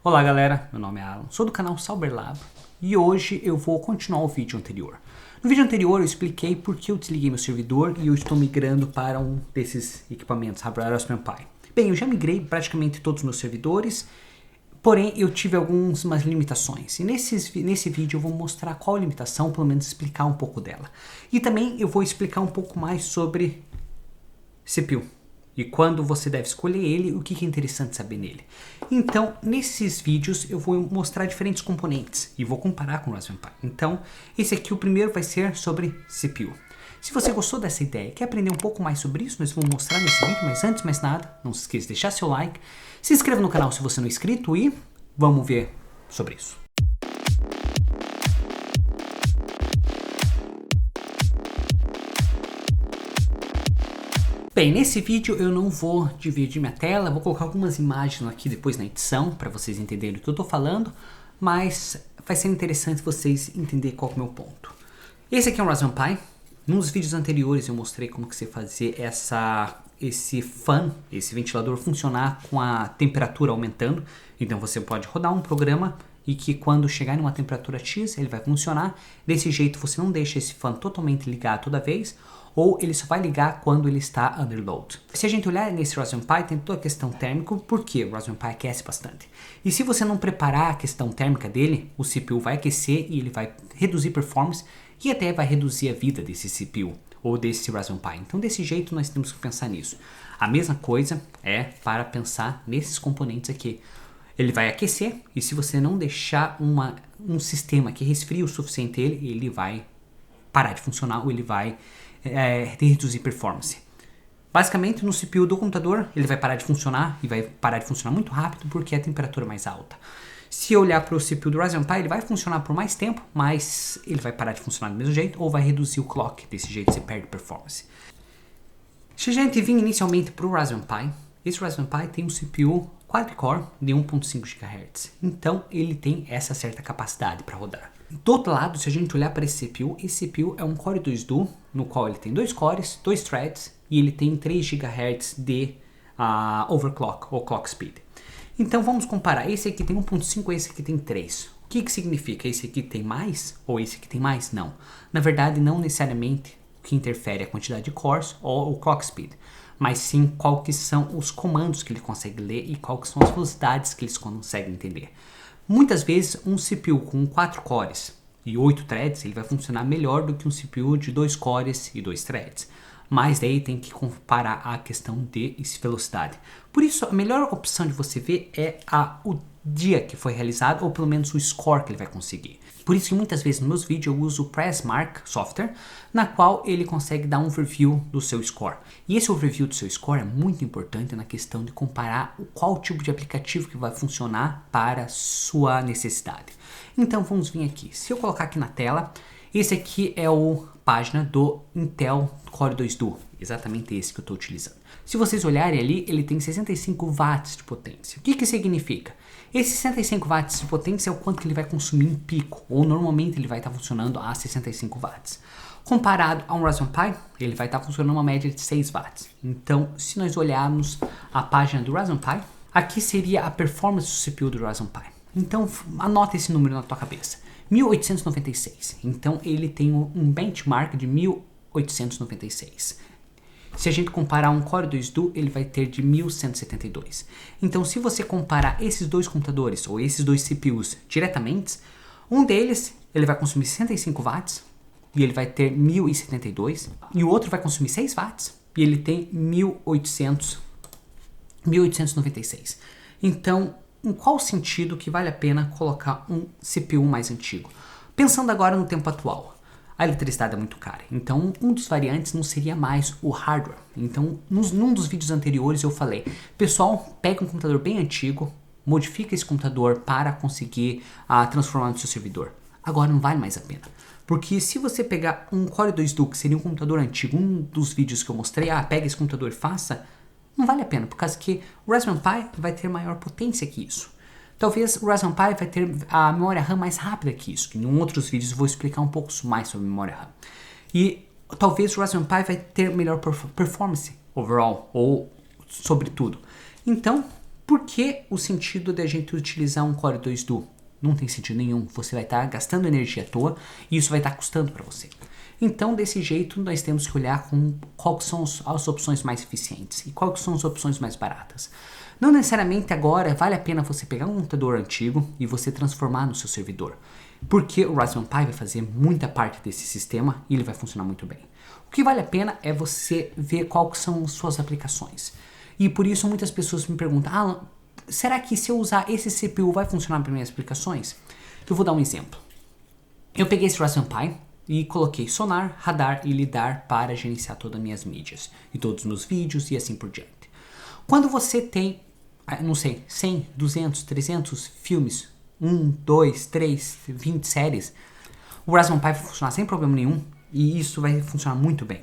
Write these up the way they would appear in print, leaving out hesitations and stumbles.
Olá galera, meu nome é Alan, sou do canal Cyberlab e hoje eu vou continuar o vídeo anterior. No vídeo anterior eu expliquei por que eu desliguei meu servidor e eu estou migrando para um desses equipamentos, Raspberry Pi. Bem, eu já migrei praticamente todos os meus servidores, porém eu tive algumas limitações. E nesse vídeo eu vou mostrar qual a limitação, pelo menos explicar um pouco dela. E também eu vou explicar um pouco mais sobre CPU. E quando você deve escolher ele, o que é interessante saber nele. Então, nesses vídeos eu vou mostrar diferentes componentes e vou comparar com o Raspberry Pi. Então, esse aqui, o primeiro vai ser sobre CPU. Se você gostou dessa ideia e quer aprender um pouco mais sobre isso, nós vamos mostrar nesse vídeo, mas antes de mais nada, não se esqueça de deixar seu like, se inscreva no canal se você não é inscrito e vamos ver sobre isso. Bem, nesse vídeo eu não vou dividir minha tela, vou colocar algumas imagens aqui depois na edição para vocês entenderem o que eu estou falando, mas vai ser interessante vocês entenderem qual é o meu ponto. Esse aqui é um Raspberry Pi. Nos vídeos anteriores eu mostrei como que você fazia esse fan, esse ventilador funcionar com a temperatura aumentando. Então você pode rodar um programa e que quando chegar em uma temperatura X ele vai funcionar. Desse jeito você não deixa esse fan totalmente ligado toda vez, ou ele só vai ligar quando ele está under load. Se a gente olhar nesse Raspberry Pi, tem toda a questão térmica, porque o Raspberry Pi aquece bastante. E se você não preparar a questão térmica dele, o CPU vai aquecer e ele vai reduzir performance e até vai reduzir a vida desse CPU ou desse Raspberry Pi. Então desse jeito nós temos que pensar nisso. A mesma coisa é para pensar nesses componentes aqui. Ele vai aquecer e se você não deixar um sistema que resfrie o suficiente ele vai parar de funcionar ou ele vai reduzir performance. Basicamente no CPU do computador ele vai parar de funcionar e vai parar de funcionar muito rápido porque a temperatura é mais alta. Se olhar para o CPU do Raspberry Pi ele vai funcionar por mais tempo, mas ele vai parar de funcionar do mesmo jeito ou vai reduzir o clock, desse jeito você perde performance. Se a gente vir inicialmente para o Raspberry Pi, esse Raspberry Pi tem um CPU quad-core de 1.5 GHz, então ele tem essa certa capacidade para rodar. Do outro lado, se a gente olhar para esse CPU é um Core 2 Duo, no qual ele tem 2 cores, 2 threads e ele tem 3 GHz de overclock ou clock speed. Então vamos comparar, esse aqui tem 1.5 e esse aqui tem 3. O que significa? Esse aqui tem mais ou esse aqui tem mais? Não. Na verdade, não necessariamente o que interfere é a quantidade de cores ou o clock speed, mas sim qual que são os comandos que ele consegue ler e qual que são as velocidades que eles conseguem entender. Muitas vezes um CPU com 4 cores e 8 threads ele vai funcionar melhor do que um CPU de 2 cores e 2 threads. Mas daí tem que comparar a questão de velocidade. Por isso a melhor opção de você ver é o dia que foi realizado ou pelo menos o score que ele vai conseguir. Por isso que muitas vezes nos meus vídeos eu uso o Pressmark software, na qual ele consegue dar um overview do seu score. E esse overview do seu score é muito importante na questão de comparar qual tipo de aplicativo que vai funcionar para a sua necessidade. Então vamos vir aqui. Se eu colocar aqui na tela, esse aqui é a página do Intel Core 2 Duo, exatamente esse que eu estou utilizando. Se vocês olharem ali, ele tem 65 watts de potência. O que significa? Esse 65 watts de potência é o quanto que ele vai consumir em pico, ou normalmente ele vai estar funcionando a 65 watts. Comparado a um Raspberry Pi, ele vai estar funcionando uma média de 6 watts. Então, se nós olharmos a página do Raspberry Pi, aqui seria a performance do CPU do Raspberry Pi. Então, anota esse número na tua cabeça. 1896. Então, ele tem um benchmark de 1896. Se a gente comparar um Core 2 Duo, ele vai ter de 1172. Então, se você comparar esses dois computadores ou esses dois CPUs diretamente, um deles ele vai consumir 65 watts e ele vai ter 1072, e o outro vai consumir 6 watts e ele tem 1896. Então, em qual sentido que vale a pena colocar um CPU mais antigo? Pensando agora no tempo atual. A eletricidade é muito cara, então um dos variantes não seria mais o hardware. Então, num dos vídeos anteriores eu falei, pessoal, pega um computador bem antigo, modifica esse computador para conseguir transformar no seu servidor. Agora não vale mais a pena, porque se você pegar um Core 2 Duo, que seria um computador antigo, um dos vídeos que eu mostrei, pega esse computador e faça, não vale a pena, por causa que o Raspberry Pi vai ter maior potência que isso. Talvez o Raspberry Pi vai ter a memória RAM mais rápida que isso, que em outros vídeos eu vou explicar um pouco mais sobre memória RAM. E talvez o Raspberry Pi vai ter melhor performance overall, ou sobretudo. Então, Por que o sentido de a gente utilizar um Core 2 Duo? Não tem sentido nenhum. Você vai estar gastando energia à toa e isso vai estar custando para você. Então, desse jeito, nós temos que olhar com quais são as opções mais eficientes e quais são as opções mais baratas. Não necessariamente agora vale a pena você pegar um computador antigo e você transformar no seu servidor, porque o Raspberry Pi vai fazer muita parte desse sistema e ele vai funcionar muito bem. O que vale a pena é você ver quais são suas aplicações. E por isso muitas pessoas me perguntam, Alan, será que se eu usar esse CPU vai funcionar para minhas aplicações? Eu vou dar um exemplo. Eu peguei esse Raspberry Pi e coloquei sonar, radar e lidar para gerenciar todas as minhas mídias e todos os meus vídeos e assim por diante. Quando você tem, não sei, 100, 200, 300 filmes, 1, 2, 3, 20 séries, o Raspberry Pi vai funcionar sem problema nenhum e isso vai funcionar muito bem.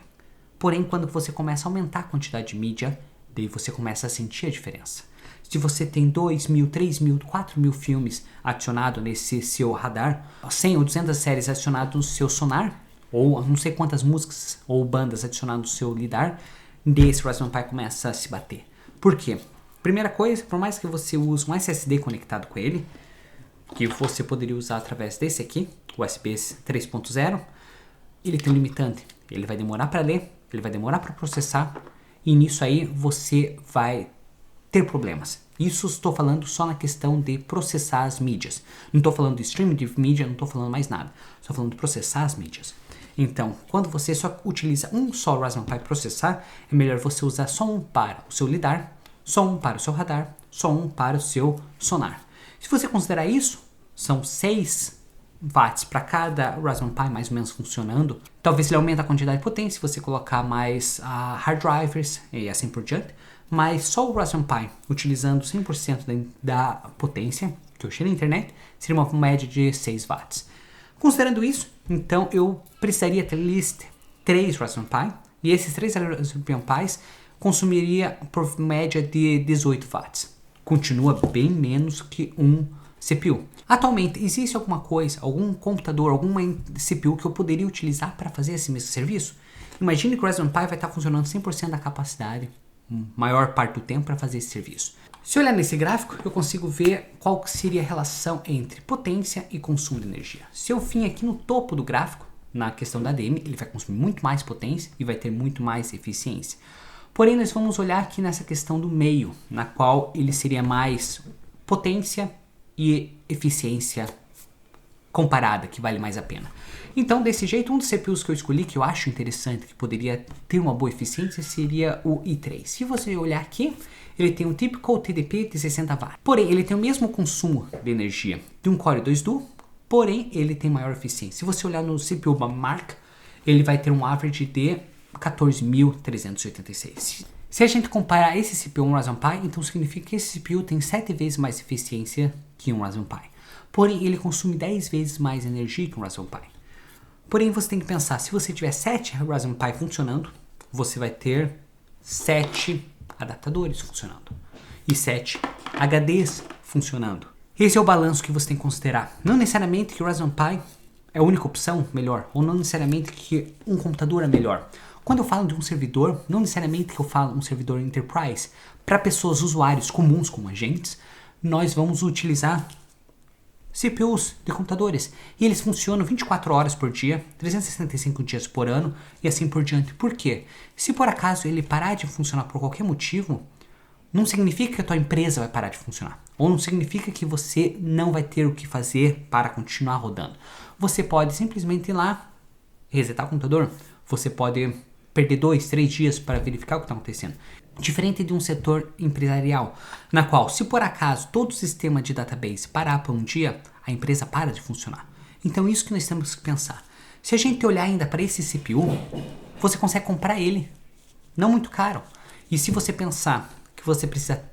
Porém, quando você começa a aumentar a quantidade de mídia, daí você começa a sentir a diferença. Se você tem 2.000, 3.000, 4.000 filmes adicionados nesse seu radar, 100 ou 200 séries adicionadas no seu sonar, ou não sei quantas músicas ou bandas adicionadas no seu lidar, desse Raspberry Pi começa a se bater. Por quê? Primeira coisa, por mais que você use um SSD conectado com ele, que você poderia usar através desse aqui, USB 3.0, ele tem um limitante. Ele vai demorar para ler, ele vai demorar para processar, e nisso aí você vai ter problemas. Isso estou falando só na questão de processar as mídias. Não estou falando de streaming de mídia, não estou falando mais nada. Estou falando de processar as mídias. Então, quando você só utiliza um só Raspberry Pi para processar, é melhor você usar só um para o seu lidar, só um para o seu radar, só um para o seu sonar. Se você considerar isso, são 6 watts para cada Raspberry Pi mais ou menos funcionando. Talvez ele aumente a quantidade de potência se você colocar mais hard drivers e assim por diante. Mas só o Raspberry Pi, utilizando 100% da potência que eu achei na internet, seria uma média de 6 watts. Considerando isso, então eu precisaria ter list 3 Raspberry Pi, e esses 3 Raspberry Pis consumiria por média de 18 watts. Continua bem menos que um CPU. Atualmente, existe alguma coisa, algum computador, alguma CPU que eu poderia utilizar para fazer esse mesmo serviço? Imagine que o Raspberry Pi vai estar funcionando 100% da capacidade, maior parte do tempo, para fazer esse serviço. Se olhar nesse gráfico, eu consigo ver qual seria a relação entre potência e consumo de energia. Se eu vim aqui no topo do gráfico, na questão da ADM, ele vai consumir muito mais potência e vai ter muito mais eficiência. Porém, nós vamos olhar aqui nessa questão do meio, na qual ele seria mais potência e eficiência comparada, que vale mais a pena. Então, desse jeito, um dos CPUs que eu escolhi, que eu acho interessante, que poderia ter uma boa eficiência, seria o i3. Se você olhar aqui, ele tem um típico TDP de 60 watts. Porém, ele tem o mesmo consumo de energia de um Core 2 Duo, porém, ele tem maior eficiência. Se você olhar no CPU Benchmark, ele vai ter um average de 14.386. Se a gente comparar esse CPU a um Raspberry Pi, então significa que esse CPU tem 7 vezes mais eficiência que um Raspberry Pi. Porém, ele consome 10 vezes mais energia que um Raspberry Pi. Porém, você tem que pensar, se você tiver 7 Raspberry Pi funcionando, você vai ter 7 adaptadores funcionando e 7 HDs funcionando. Esse é o balanço que você tem que considerar. Não necessariamente que o Raspberry Pi é a única opção melhor, ou não necessariamente que um computador é melhor. Quando eu falo de um servidor, não necessariamente que eu falo um servidor enterprise. Para pessoas, usuários comuns como agentes, nós vamos utilizar CPUs de computadores. E eles funcionam 24 horas por dia, 365 dias por ano e assim por diante. Por quê? Se por acaso ele parar de funcionar por qualquer motivo, não significa que a tua empresa vai parar de funcionar. Ou não significa que você não vai ter o que fazer para continuar rodando. Você pode simplesmente ir lá, resetar o computador. Você pode perder 2, 3 dias para verificar o que está acontecendo. Diferente de um setor empresarial, na qual, se por acaso todo o sistema de database parar por um dia, a empresa para de funcionar. Então, isso que nós temos que pensar. Se a gente olhar ainda para esse CPU, você consegue comprar ele, não muito caro. E se você pensar que você precisa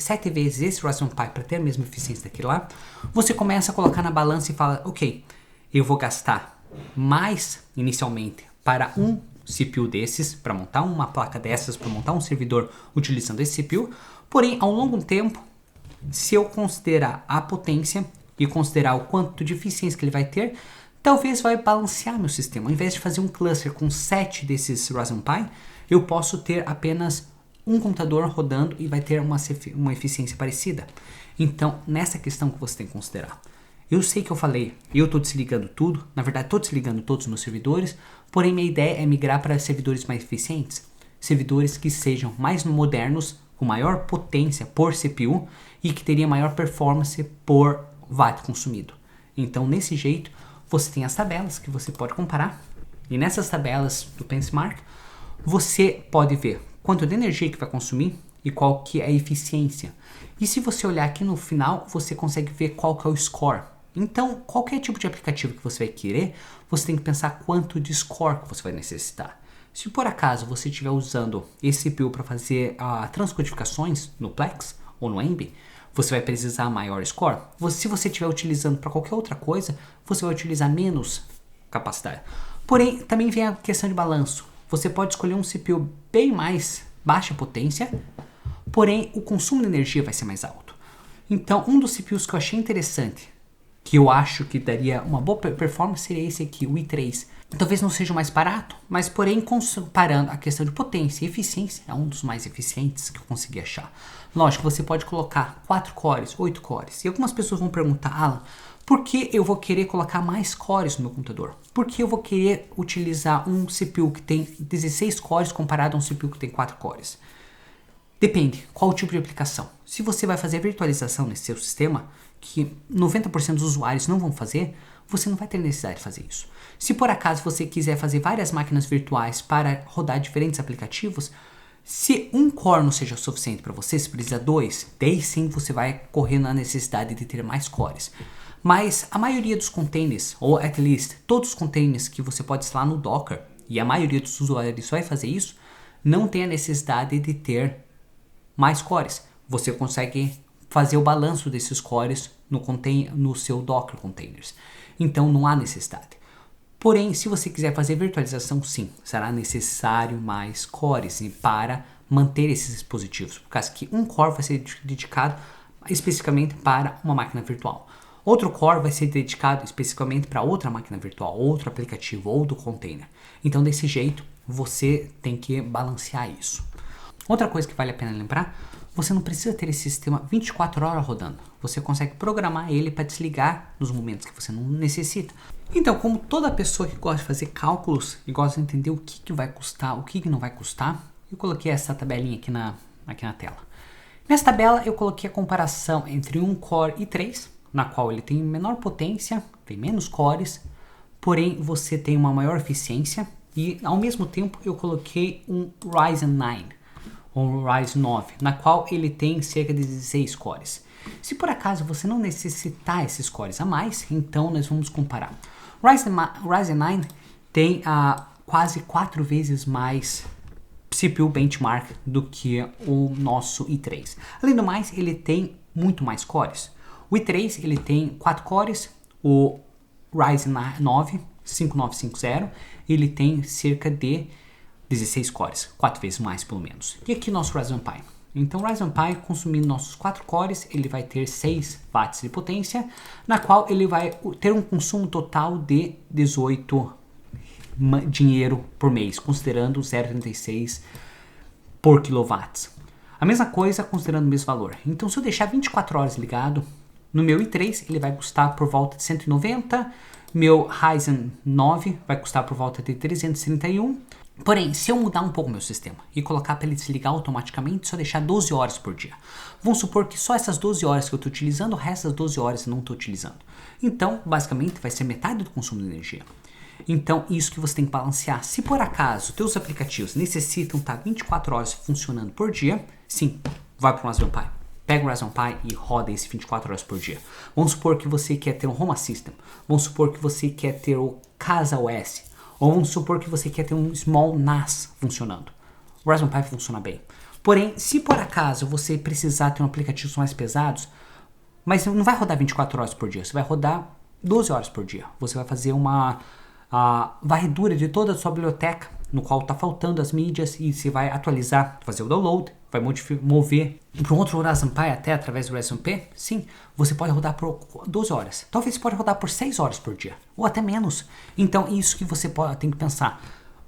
7 vezes esse Raspberry Pi para ter a mesma eficiência daquele lá, você começa a colocar na balança e fala, ok, eu vou gastar mais inicialmente para um CPU desses, para montar uma placa dessas, para montar um servidor utilizando esse CPU, porém, ao longo do tempo, se eu considerar a potência e considerar o quanto de eficiência que ele vai ter, talvez vai balancear meu sistema. Ao invés de fazer um cluster com 7 desses Raspberry Pi, eu posso ter apenas um computador rodando e vai ter uma eficiência parecida. Então, nessa questão que você tem que considerar. Eu sei que eu falei, eu estou desligando tudo, na verdade estou desligando todos os meus servidores, porém minha ideia é migrar para servidores mais eficientes, servidores que sejam mais modernos, com maior potência por CPU e que teria maior performance por watt consumido. Então, nesse jeito, você tem as tabelas que você pode comparar, e nessas tabelas do benchmark, você pode ver quanto de energia que vai consumir e qual que é a eficiência. E se você olhar aqui no final, você consegue ver qual que é o score. Então, qualquer tipo de aplicativo que você vai querer, você tem que pensar quanto de score que você vai necessitar. Se por acaso você estiver usando esse CPU para fazer transcodificações no Plex ou no Emby, você vai precisar maior score. Se você estiver utilizando para qualquer outra coisa, você vai utilizar menos capacidade. Porém, também vem a questão de balanço. Você pode escolher um CPU bem mais baixa potência, porém o consumo de energia vai ser mais alto. Então, um dos CPUs que eu achei interessante, que eu acho que daria uma boa performance, seria esse aqui, o i3. Talvez não seja o mais barato, mas porém comparando a questão de potência e eficiência, é um dos mais eficientes que eu consegui achar. Lógico, você pode colocar 4 cores, 8 cores. E algumas pessoas vão perguntar, Alan, por que eu vou querer colocar mais cores no meu computador? Por que eu vou querer utilizar um CPU que tem 16 cores comparado a um CPU que tem 4 cores? Depende, qual o tipo de aplicação. Se você vai fazer virtualização nesse seu sistema, que 90% dos usuários não vão fazer, você não vai ter necessidade de fazer isso. Se por acaso você quiser fazer várias máquinas virtuais para rodar diferentes aplicativos, se um core não seja suficiente para você, se precisa 2, daí sim você vai correr na necessidade de ter mais cores. Mas a maioria dos containers, ou at least todos os containers que você pode instalar no Docker, e a maioria dos usuários vai fazer isso, não tem a necessidade de ter mais cores. Você consegue fazer o balanço desses cores no seu Docker Containers. Então não há necessidade. Porém, se você quiser fazer virtualização, sim, será necessário mais cores para manter esses dispositivos, por causa que um core vai ser dedicado especificamente para uma máquina virtual. Outro core vai ser dedicado especificamente para outra máquina virtual, outro aplicativo ou do container. Então, desse jeito, você tem que balancear isso. Outra coisa que vale a pena lembrar, você não precisa ter esse sistema 24 horas rodando. Você consegue programar ele para desligar nos momentos que você não necessita. Então, como toda pessoa que gosta de fazer cálculos e gosta de entender o que vai custar, o que não vai custar, eu coloquei essa tabelinha aqui na tela. Nessa tabela, eu coloquei a comparação entre um Core i3, na qual ele tem menor potência, tem menos cores, porém você tem uma maior eficiência, e ao mesmo tempo eu coloquei um Ryzen 9, ou Ryzen 9, na qual ele tem cerca de 16 cores. Se por acaso você não necessitar esses cores a mais, então nós vamos comparar. Ryzen 9 tem quase 4 vezes mais CPU benchmark do que o nosso i3. Além do mais, ele tem muito mais cores. O i3 ele tem 4 cores, o Ryzen 9 5950 ele tem cerca de 16 cores, 4 vezes mais pelo menos. E aqui nosso Raspberry Pi. Então o Raspberry Pi, consumindo nossos 4 cores, ele vai ter 6 watts de potência, na qual ele vai ter um consumo total de 18 dinheiro por mês, considerando 0,36 por quilowatts. A mesma coisa considerando o mesmo valor. Então se eu deixar 24 horas ligado, no meu i3 ele vai custar por volta de 190, meu Ryzen 9 vai custar por volta de 331. Porém, se eu mudar um pouco meu sistema e colocar para ele desligar automaticamente, só deixar 12 horas por dia. Vamos supor que só essas 12 horas que eu estou utilizando, o resto das 12 horas eu não estou utilizando. Então, basicamente, vai ser metade do consumo de energia. Então, isso que você tem que balancear. Se por acaso teus aplicativos necessitam estar 24 horas funcionando por dia, sim, vai para o Raspberry Pi. Pega o Raspberry Pi e roda esse 24 horas por dia. Vamos supor que você quer ter um Home Assistant. Vamos supor que você quer ter o Casa OS. Ou vamos supor que você quer ter um Small NAS funcionando. O Raspberry Pi funciona bem. Porém, se por acaso você precisar ter um aplicativos mais pesados, mas não vai rodar 24 horas por dia, você vai rodar 12 horas por dia. Você vai fazer uma varredura de toda a sua biblioteca, no qual está faltando as mídias, e você vai atualizar, fazer o download, vai mover para um outro Raspberry Pi até através do Raspberry Pi. Sim, você pode rodar por 12 horas. Talvez você pode rodar por 6 horas por dia, ou até menos. Então, isso que você tem que pensar.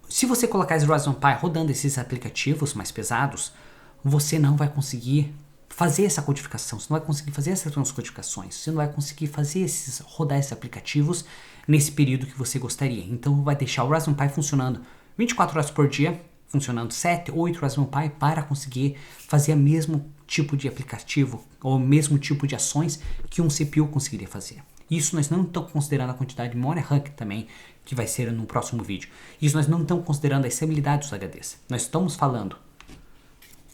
Se você colocar esse Raspberry Pi rodando esses aplicativos mais pesados, você não vai conseguir fazer essa codificação, você não vai conseguir fazer essas transcodificações, você não vai conseguir rodar esses aplicativos nesse período que você gostaria. Então vai deixar o Raspberry Pi funcionando 24 horas por dia, funcionando 7, 8 Raspberry Pi para conseguir fazer o mesmo tipo de aplicativo ou o mesmo tipo de ações que um CPU conseguiria fazer. Isso nós não estamos considerando a quantidade de memória RAM também, que vai ser no próximo vídeo. Isso nós não estamos considerando a estabilidade dos HDs. Nós estamos falando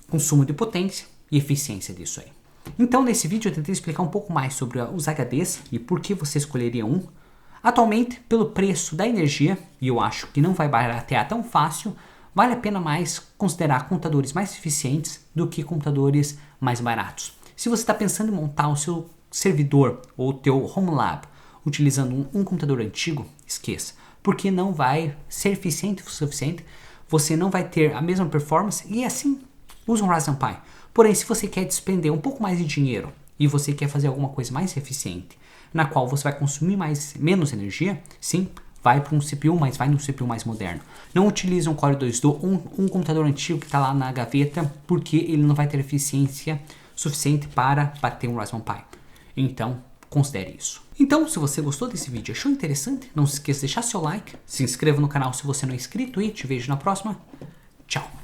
consumo de potência e eficiência disso aí. Então nesse vídeo eu tentei explicar um pouco mais sobre os HDs e por que você escolheria um. Atualmente, pelo preço da energia, e eu acho que não vai baratear tão fácil, vale a pena mais considerar computadores mais eficientes do que computadores mais baratos. Se você está pensando em montar o seu servidor ou o teu home lab utilizando um computador antigo, esqueça, porque não vai ser eficiente o suficiente, você não vai ter a mesma performance e assim usa um Raspberry Pi. Porém, se você quer despender um pouco mais de dinheiro e você quer fazer alguma coisa mais eficiente, na qual você vai consumir menos energia, sim, vai para um CPU, mas vai no CPU mais moderno. Não utilize um Core 2 Duo, um computador antigo que está lá na gaveta, porque ele não vai ter eficiência suficiente para bater um Raspberry Pi. Então, considere isso. Então, se você gostou desse vídeo, achou interessante, não se esqueça de deixar seu like, se inscreva no canal se você não é inscrito e te vejo na próxima. Tchau!